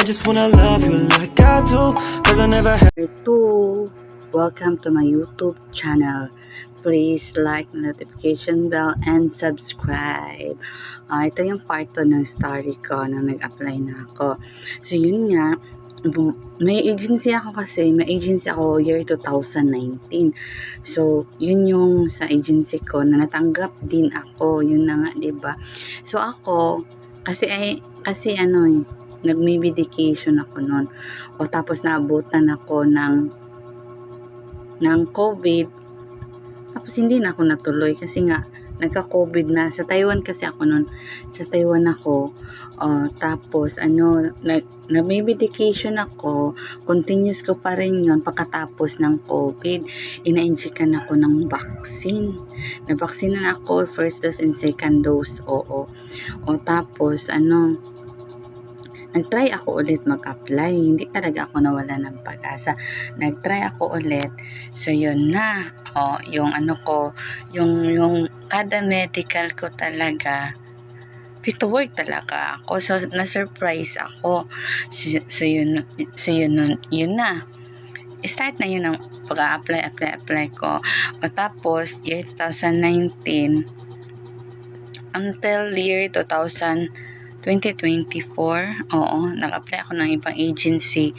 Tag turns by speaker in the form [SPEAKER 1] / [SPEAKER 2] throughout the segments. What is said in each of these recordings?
[SPEAKER 1] just wanna love you like I do, cause I never had.
[SPEAKER 2] Welcome to my YouTube channel. Please like the notification bell and subscribe. Ito yung part 2 ng story ko na nag-apply na ako. So yun nga, may agency ako year 2019. So yun yung sa agency ko na natanggap din ako. Yun na nga, 'di ba? So ako kasi nag-medication ako noon. O tapos naabutan ako ng COVID. Tapos hindi na ako natuloy kasi nga nagka-COVID na. Sa Taiwan kasi ako noon. Sa Taiwan ako. Tapos nag-medication ako. Continuous ko pa rin yun pagkatapos ng COVID. Ina-injectan ako ng vaccine. Na-vaccine na ako first dose and second dose. Oo. Tapos nag-try ako ulit mag-apply. Hindi talaga ako nawala ng pag-asa. Nag-try ako ulit. So, yun na. Yung yung kada medical ko talaga, fit to work talaga ako. So, na-surprise ako. So yun na. Start na yun ang pag-apply ko. Tapos, year 2019, until year 2024, nag-apply ako ng ibang agency.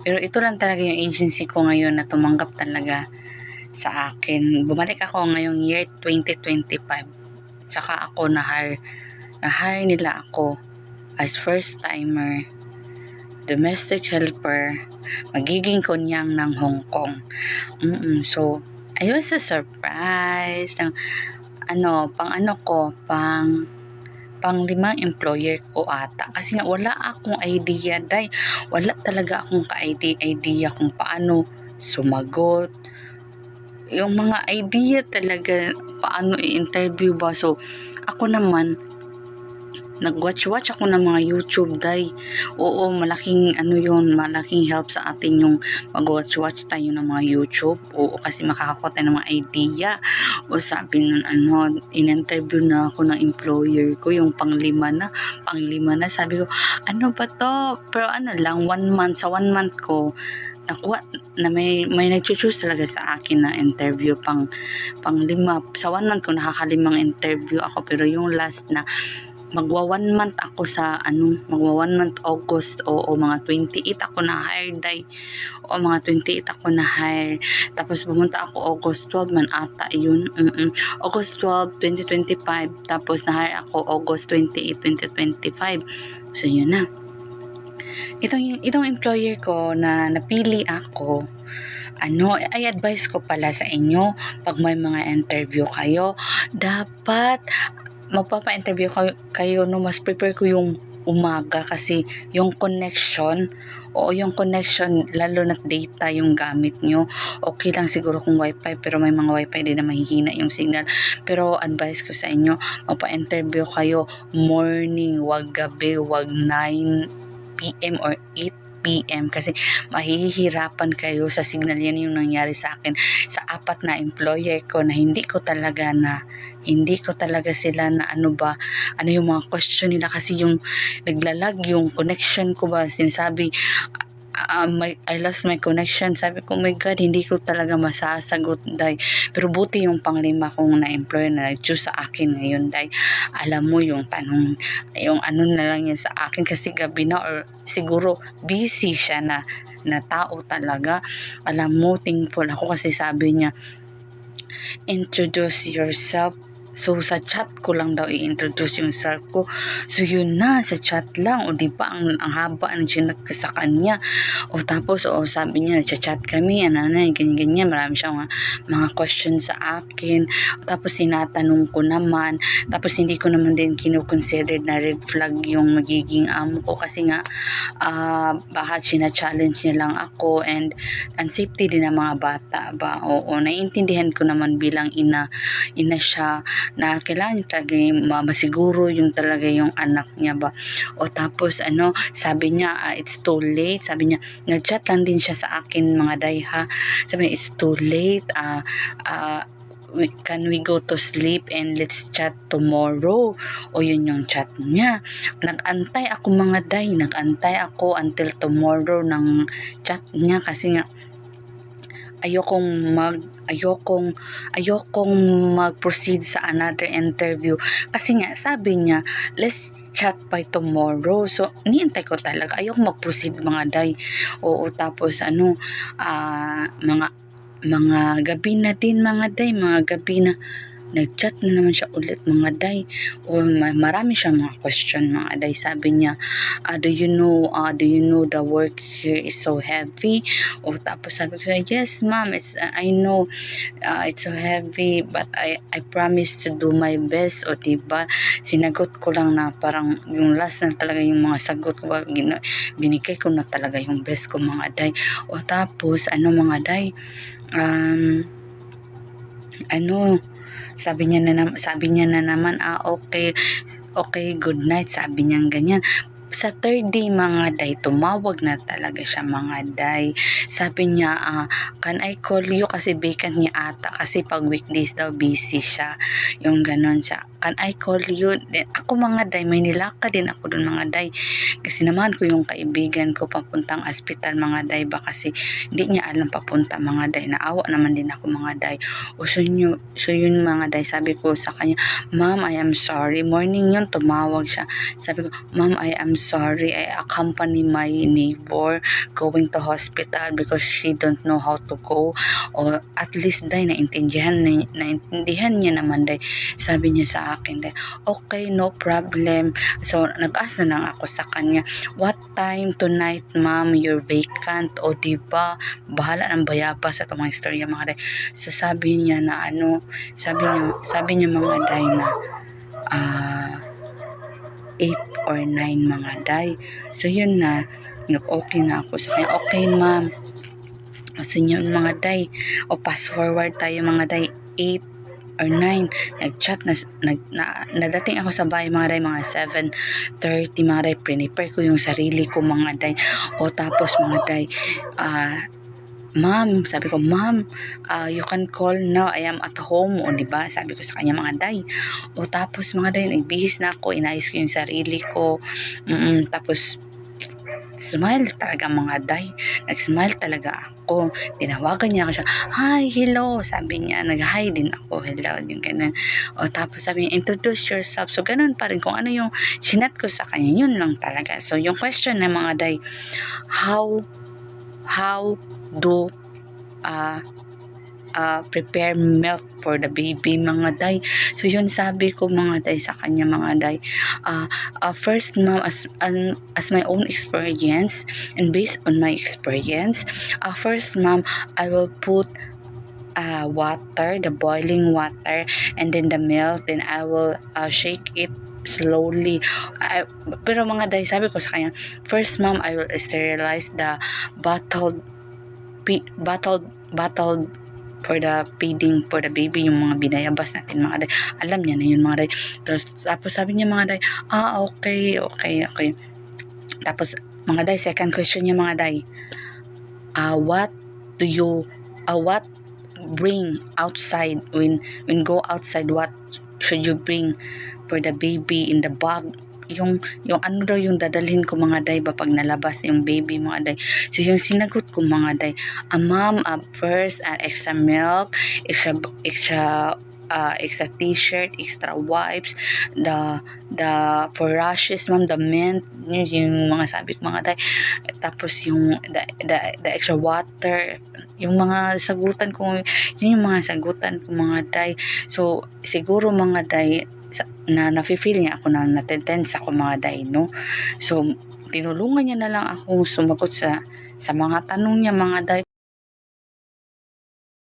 [SPEAKER 2] Pero ito lang talaga yung agency ko ngayon na tumanggap talaga sa akin. Bumalik ako ngayong year 2025. Tsaka ako na-hire nila ako as first timer, domestic helper, magiging kunyang ng Hong Kong. So, I was a surprise. Pang limang employer ko ata. Kasi nga wala akong idea, wala talaga akong ka-idea kung paano sumagot. Yung mga idea talaga, paano i-interview ba. So, ako naman, nag-watch ako ng mga YouTube, Oo, malaking help sa atin yung mag-watch tayo ng mga YouTube. Oo, kasi makakakuha tayo ng mga idea. O sabi nun, in-interview na ako ng employer ko, yung panglima na. Sabi ko, ano ba to? Pero lang, 1 month, sa 1 month ko, nakuha na may nag-choose talaga sa akin na interview pang-lima. Sa 1 month ko, nakakalimang interview ako. Pero yung last na, magwa 1 month ako magwa 1 month August, mga 28 ako na hire, mga 28 ako na hire. Tapos pumunta ako August 12 man ata yun. August 12, 2025. Tapos na hire ako August 28, 2025. So yun na. Itong employer ko na napili ako, ay advice ko pala sa inyo, pag may mga interview kayo, dapat magpapa-interview kayo, mas prepare ko yung umaga kasi yung connection, lalo na data yung gamit nyo. Okay lang siguro kung wifi, pero may mga wifi din na mahihina yung signal. Pero advice ko sa inyo, magpa-interview kayo morning, wag gabi, wag 9 PM or 8 PM kasi mahihirapan kayo sa signal. Yan yung nangyari sa akin sa 4 na employer ko na hindi ko talaga sila na ano yung mga question nila kasi yung naglalag yung connection ko sinasabi, I lost my connection. Sabi ko, oh my God, hindi ko talaga masasagot, Pero buti yung panglima kong na-employer na nag-choose sa akin ngayon, Alam mo yung tanong, yung na lang yan sa akin kasi gabi na or siguro busy siya na tao talaga. Alam mo, thankful ako kasi sabi niya, introduce yourself. So, sa chat ko lang daw i-introduce yung self ko. So, yun na, sa chat lang. O, di ba, ang haba ng chinat ko sa kanya. Tapos, sabi niya, nagchat kami, ganyan. Marami siyang mga questions sa akin. Tapos, tinatanong ko naman. Tapos, hindi ko naman din kinukonsider na red flag yung magiging amo ko. Kasi nga, baka challenge niya lang ako and safety din ng mga bata ba. Naiintindihan ko naman bilang ina siya na kailangan talaga masiguro yung talaga yung anak niya ba. Tapos sabi niya, it's too late. Sabi niya, nag-chat lang din siya sa akin mga day ha. Sabi niya, it's too late. can we go to sleep and let's chat tomorrow? O yun yung chat niya. Nag-antay ako mga day, nag-antay ako until tomorrow ng chat niya kasi nga ayokong mag-proceed sa another interview kasi nga sabi niya let's chat by tomorrow. So niintay ko talaga, ayoko mag-proceed mga day. Oo, tapos mga gabi na din mga day, mga gabi na nag-chat na naman siya ulit mga day. O marami siya mga question mga day. Sabi niya, do you know the work here is so heavy? O tapos sabi ko, yes ma'am, I know it's so heavy but I promise to do my best. O diba, sinagot ko lang na parang yung last na talaga yung mga sagot ko, binigay ko na talaga yung best ko mga day. O tapos mga day, sabi niya na naman, okay, good night, sabi niya ganyan. Sa third day mga day, tumawag na talaga siya mga day. Sabi niya, can I call you? Kasi vacant niya ata. Kasi pag weekdays daw, busy siya. Yung ganon siya. Can I call you? Then, ako mga day, may nilaka din ako dun mga day. Kasi naman ko yung kaibigan ko papuntang hospital mga day. Ba kasi hindi niya alam papunta mga day. Naawa naman din ako mga day. So yun mga day, sabi ko sa kanya, ma'am, I am sorry. Morning yun, tumawag siya. Sabi ko, ma'am, I am sorry, I accompany my neighbor going to hospital because she don't know how to go. Or at least day naintindihan niya naman day. Sabi niya sa akin day, okay, no problem. So nag-ask na lang ako sa kanya, what time tonight ma'am you're vacant? O diba, bahala ng bayabas sa itong mga istorya mga day. So sabi niya na sabi niya mga day na 8 or 9 mga day. So yun na, okay na ako sa kanya. Okay ma'am. So yun mga day. O fast forward tayo mga day. 8 or 9. Nag-chat nadating ako sa bahay mga day, mga 7:30 mga day. Prepare ko yung sarili ko mga day. O tapos mga day, ma'am, sabi ko, ma'am, you can call now, I am at home. O diba, sabi ko sa kanya mga day. O tapos mga day, nagbihis na ako, inayos ko yung sarili ko. Tapos smile talaga mga day. Nag-smile talaga ako. Tinawagan niya ako siya, hi, hello. Sabi niya, nag-hi din ako, hello, yung ganun. O tapos sabi niya, introduce yourself. So ganun pa rin kung ano yung sinat ko sa kanya, yun lang talaga. So yung question na mga day, how do prepare milk for the baby mga day. So yun sabi ko mga day sa kanya mga day, first ma'am, as my own experience and based on my experience, first ma'am, I will put water, the boiling water, and then the milk, then I will shake it slowly. Pero mga day, sabi ko sa kanya, first ma'am, I will sterilize the bottled for the feeding for the baby, yung mga binayabas natin mga day. Alam niya na yun mga day. Tapos sabi niya mga day, okay. Tapos mga day, second question niya mga day, what bring outside when go outside, what should you bring for the baby in the bag? Yung ano daw yung dadalhin ko mga day ba pag nalabas yung baby mga day. So yung sinagot ko mga day, ma'am, first extra milk, extra t-shirt, extra wipes, the for rashes ma'am, the mint, yung mga sabi ko mga day. Tapos yung the extra water, yung mga sagutan ko, yun yung mga sagutan ko mga day. So siguro mga day na nafe-feel niya ako na natentense ako mga day, no? So tinulungan niya na lang ako sumagot sa mga tanong niya mga day.